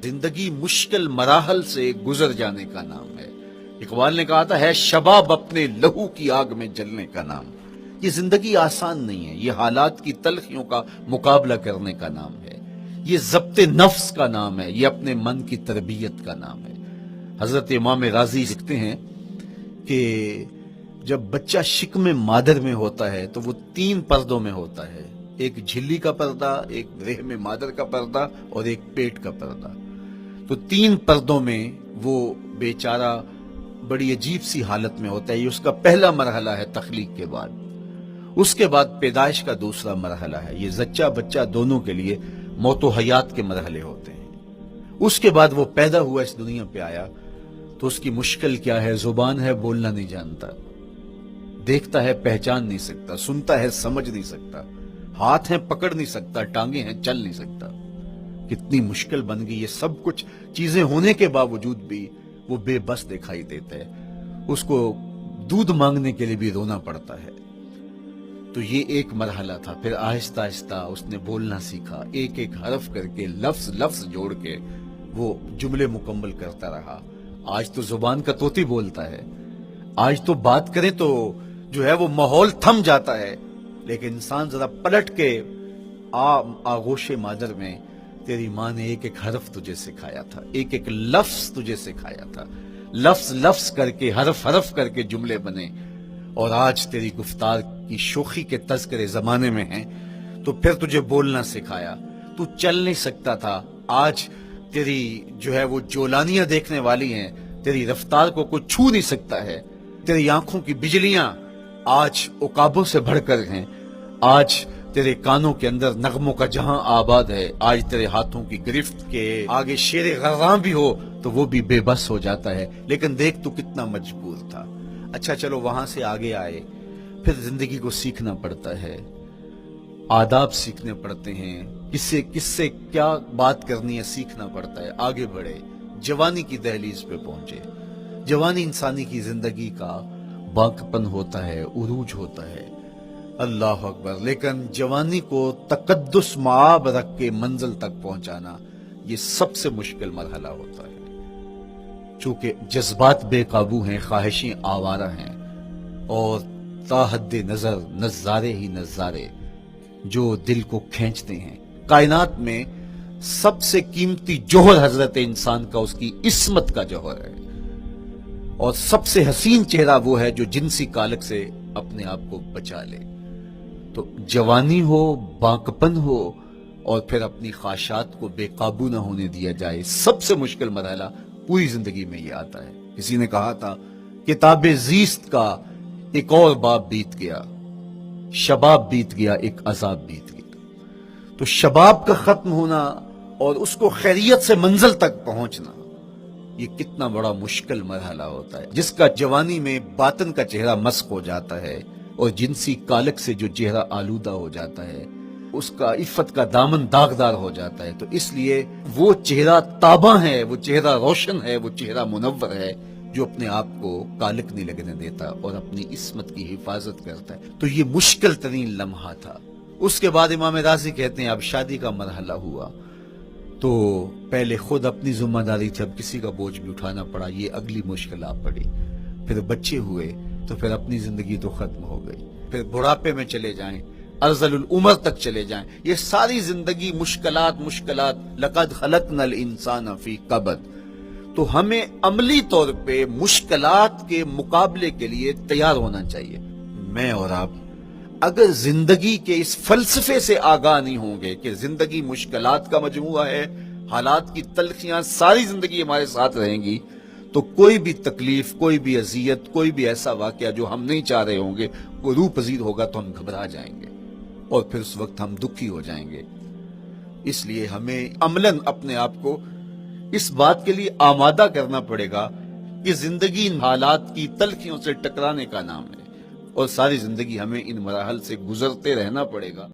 زندگی مشکل مراحل سے گزر جانے کا نام ہے۔ اقبال نے کہا تھا ہے شباب اپنے لہو کی آگ میں جلنے کا نام۔ یہ زندگی آسان نہیں ہے، یہ حالات کی تلخیوں کا مقابلہ کرنے کا نام ہے، یہ ضبط نفس کا نام ہے، یہ اپنے من کی تربیت کا نام ہے۔ حضرت امام راضی لکھتے ہیں کہ جب بچہ شکم مادر میں ہوتا ہے تو وہ 3 پردوں میں ہوتا ہے، ایک جھلی کا پردہ، ایک رحم مادر کا پردہ اور ایک پیٹ کا پردہ۔ تو 3 پردوں میں وہ بیچارہ بڑی عجیب سی حالت میں ہوتا ہے۔ یہ اس کا پہلا مرحلہ ہے تخلیق کے بعد۔ اس کے بعد پیدائش کا دوسرا مرحلہ ہے، یہ زچہ بچہ دونوں کے لیے موت و حیات کے مرحلے ہوتے ہیں۔ اس کے بعد وہ پیدا ہوا، اس دنیا پہ آیا تو اس کی مشکل کیا ہے؟ زبان ہے، بولنا نہیں جانتا، دیکھتا ہے پہچان نہیں سکتا، سنتا ہے سمجھ نہیں سکتا، ہاتھ ہیں پکڑ نہیں سکتا، ٹانگیں ہیں چل نہیں سکتا۔ کتنی مشکل بن گئی، یہ سب کچھ چیزیں ہونے کے باوجود بھی وہ بے بس دکھائی دیتا ہے، اس کو دودھ مانگنے کے لیے بھی رونا پڑتا ہے۔ تو یہ ایک مرحلہ تھا۔ پھر آہستہ آہستہ اس نے بولنا سیکھا، ایک ایک حرف کر کے، لفظ لفظ جوڑ کے وہ جملے مکمل کرتا رہا۔ آج تو زبان کا طوطی بولتا ہے، آج تو بات کریں تو جو ہے وہ ماحول تھم جاتا ہے، لیکن انسان ذرا پلٹ کے آغوش مادر میں تیری ماں نے ایک ایک حرف تجھے سکھایا تھا، ایک ایک لفظ تجھے سکھایا تھا، لفظ لفظ کر کے، حرف حرف کر کے جملے بنے، اور آج تیری گفتار کی شوخی کے تذکرے زمانے میں ہیں تو پھر تجھے بولنا سکھایا۔ تو چل نہیں سکتا تھا، آج تیری جو ہے وہ جولانیاں دیکھنے والی ہیں، تیری رفتار کو کوئی چھو نہیں سکتا ہے، تیری آنکھوں کی بجلیاں آج عقابوں سے بڑھ کر ہیں، آج تیرے کانوں کے اندر نغموں کا جہاں آباد ہے، آج تیرے ہاتھوں کی گرفت کے آگے شیر غراں بھی ہو تو وہ بھی بے بس ہو جاتا ہے، لیکن دیکھ تو کتنا مجبور تھا۔ اچھا چلو وہاں سے آگے آئے، پھر زندگی کو سیکھنا پڑتا ہے، آداب سیکھنے پڑتے ہیں، کس سے کیا بات کرنی ہے سیکھنا پڑتا ہے، آگے بڑھے، جوانی کی دہلیز پہ پہنچے۔ جوانی انسانی کی زندگی کا باقپن ہوتا ہے، عروج ہوتا ہے، اللہ اکبر، لیکن جوانی کو تقدس معاب رکھ کے منزل تک پہنچانا یہ سب سے مشکل مرحلہ ہوتا ہے، چونکہ جذبات بے قابو ہیں، خواہشیں آوارہ ہیں، اور تا حد نظر نظارے ہی نظارے جو دل کو کھینچتے ہیں۔ کائنات میں سب سے قیمتی جوہر حضرت انسان کا اس کی عصمت کا جوہر ہے، اور سب سے حسین چہرہ وہ ہے جو جنسی کالک سے اپنے آپ کو بچا لے۔ تو جوانی ہو، باقپن ہو، اور پھر اپنی خواہشات کو بے قابو نہ ہونے دیا جائے، سب سے مشکل مرحلہ پوری زندگی میں یہ آتا ہے۔ کسی نے کہا تھا کتاب زیست کا ایک اور باب بیت گیا، شباب بیت گیا، ایک عذاب بیت گیا۔ تو شباب کا ختم ہونا اور اس کو خیریت سے منزل تک پہنچنا، یہ کتنا بڑا مشکل مرحلہ ہوتا ہے، جس کا جوانی میں باطن کا چہرہ مسخ ہو جاتا ہے اور جنسی کالک سے جو چہرہ آلودہ ہو جاتا ہے اس کا عفت کا دامن داغدار ہو جاتا ہے۔ تو اس لیے وہ چہرہ تاباں ہے، وہ چہرہ روشن ہے، وہ چہرہ منور ہے جو اپنے آپ کو کالک نہیں لگنے دیتا اور اپنی عصمت کی حفاظت کرتا ہے۔ تو یہ مشکل ترین لمحہ تھا۔ اس کے بعد امام راضی کہتے ہیں اب شادی کا مرحلہ ہوا تو پہلے خود اپنی ذمہ داری تھی، اب کسی کا بوجھ بھی اٹھانا پڑا، یہ اگلی مشکل آ پڑی۔ پھر بچے ہوئے تو پھر اپنی زندگی تو ختم ہو گئی، پھر بڑھاپے میں چلے جائیں، ارذل العمر تک چلے جائیں، یہ ساری زندگی مشکلات لقد خلقنا الانسان فی کبد۔ تو ہمیں عملی طور پہ مشکلات کے مقابلے کے لیے تیار ہونا چاہیے۔ میں اور آپ اگر زندگی کے اس فلسفے سے آگاہ نہیں ہوں گے کہ زندگی مشکلات کا مجموعہ ہے، حالات کی تلخیاں ساری زندگی ہمارے ساتھ رہیں گی، تو کوئی بھی تکلیف، کوئی بھی اذیت، کوئی بھی ایسا واقعہ جو ہم نہیں چاہ رہے ہوں گے وہ روح پذیر ہوگا تو ہم گھبرا جائیں گے اور پھر اس وقت ہم دکھی ہو جائیں گے۔ اس لیے ہمیں عملاً اپنے آپ کو اس بات کے لیے آمادہ کرنا پڑے گا کہ زندگی ان حالات کی تلخیوں سے ٹکرانے کا نام ہے، اور ساری زندگی ہمیں ان مراحل سے گزرتے رہنا پڑے گا۔